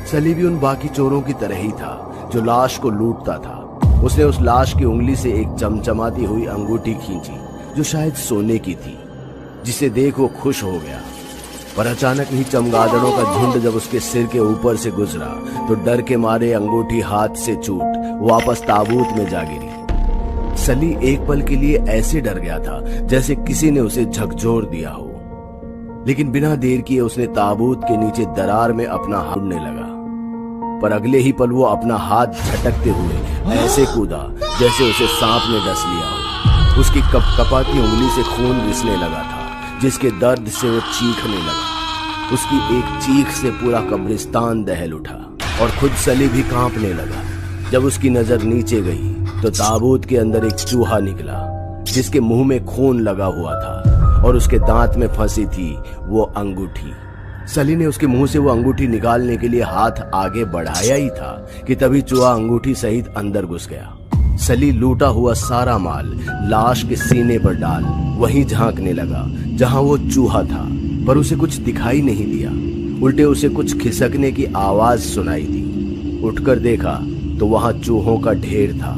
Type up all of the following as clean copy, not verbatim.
सली भी उन बाकी चोरों की तरह ही था जो लाश को लूटता था। उसने उस लाश की उंगली से एक चमचमाती हुई अंगूठी खींची जो शायद सोने की थी, जिसे देख वो खुश हो गया। पर अचानक ही चमगादड़ों का झुंड जब उसके सिर के ऊपर से गुजरा तो डर के मारे अंगूठी हाथ से छूट वापस ताबूत में जा गिरी। सली एक पल के लिए ऐसे डर गया था जैसे किसी ने उसे झकझोर दिया हो, लेकिन बिना देर किए उसने ताबूत के नीचे दरार में अपना हाथ ढूंढने लगा। पर अगले ही पल वो अपना हाथ झटकते हुए ऐसे कूदा जैसे उसे सांप ने डस लिया हो। उसकी कपकपाती उंगली से खून रिसने लगा था, जिसके दर्द से वो चीखने लगा। उसकी एक चीख से पूरा कब्रिस्तान दहल उठा और खुद सली भी कांपने लगा। जब उसकी नजर नीचे गई तो ताबूत के अंदर एक चूहा निकला जिसके मुंह में खून लगा हुआ था और उसके दांत में फंसी थी वो अंगूठी। सली ने उसके मुंह से वो अंगूठी निकालने के लिए हाथ आगे बढ़ाया ही था कि तभी चूहा अंगूठी सहित अंदर घुस गया। सली लूटा हुआ सारा माल लाश के सीने पर डाल वहीं झांकने लगा जहां वो चूहा था, पर उसे कुछ दिखाई नहीं दिया। उल्टे उसे कुछ खिसकने की आवाज सुनाई दी। उठकर देखा तो वहां चूहों का ढेर था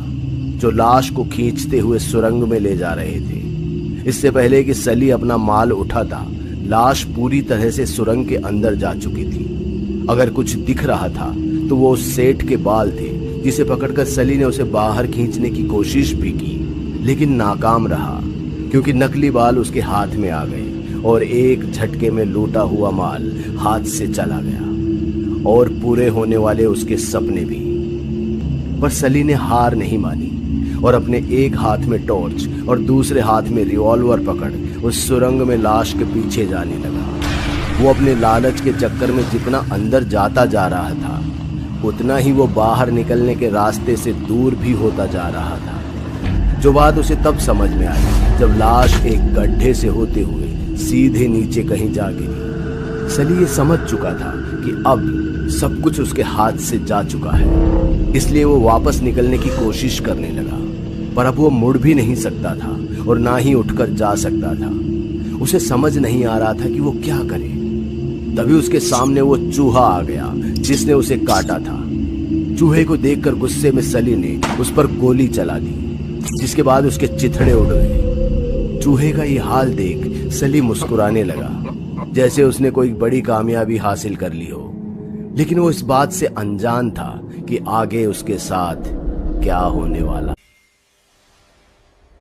जो लाश को खींचते हुए सुरंग में ले जा रहे थे। इससे पहले कि सली अपना माल उठाता, लाश पूरी तरह से सुरंग के अंदर जा चुकी थी। अगर कुछ दिख रहा था तो वो उस सेठ के बाल थे जिसे पकड़कर सली ने उसे बाहर खींचने की कोशिश भी की, लेकिन नाकाम रहा क्योंकि नकली बाल उसके हाथ में आ गए और एक झटके में लूटा हुआ माल हाथ से चला गया और पूरे होने वाले उसके सपने भी। पर सली ने हार नहीं मानी और अपने एक हाथ में टॉर्च और दूसरे हाथ में रिवॉल्वर पकड़ उस सुरंग में लाश के पीछे जाने लगा। वो अपने लालच के चक्कर में जितना अंदर जाता जा रहा था उतना ही वो बाहर निकलने के रास्ते से दूर भी होता जा रहा था। जो बात उसे तब समझ में आई जब लाश एक गड्ढे से होते हुए सीधे नीचे कहीं जा गिरी। सली ये समझ चुका था कि अब सब कुछ उसके हाथ से जा चुका है, इसलिए वो वापस निकलने की कोशिश करने लगा। पर अब वो मुड़ भी नहीं सकता था और ना ही उठकर जा सकता था। उसे समझ नहीं आ रहा था कि वो क्या करे। तभी उसके सामने वो चूहा आ गया जिसने उसे काटा था। चूहे को देखकर गुस्से में सली ने उस पर गोली चला दी, जिसके बाद उसके चिथड़े उड़ गए। चूहे का ये हाल देख सली मुस्कुराने लगा जैसे उसने कोई बड़ी कामयाबी हासिल कर ली हो, लेकिन वो इस बात से अनजान था कि आगे उसके साथ क्या होने वाला।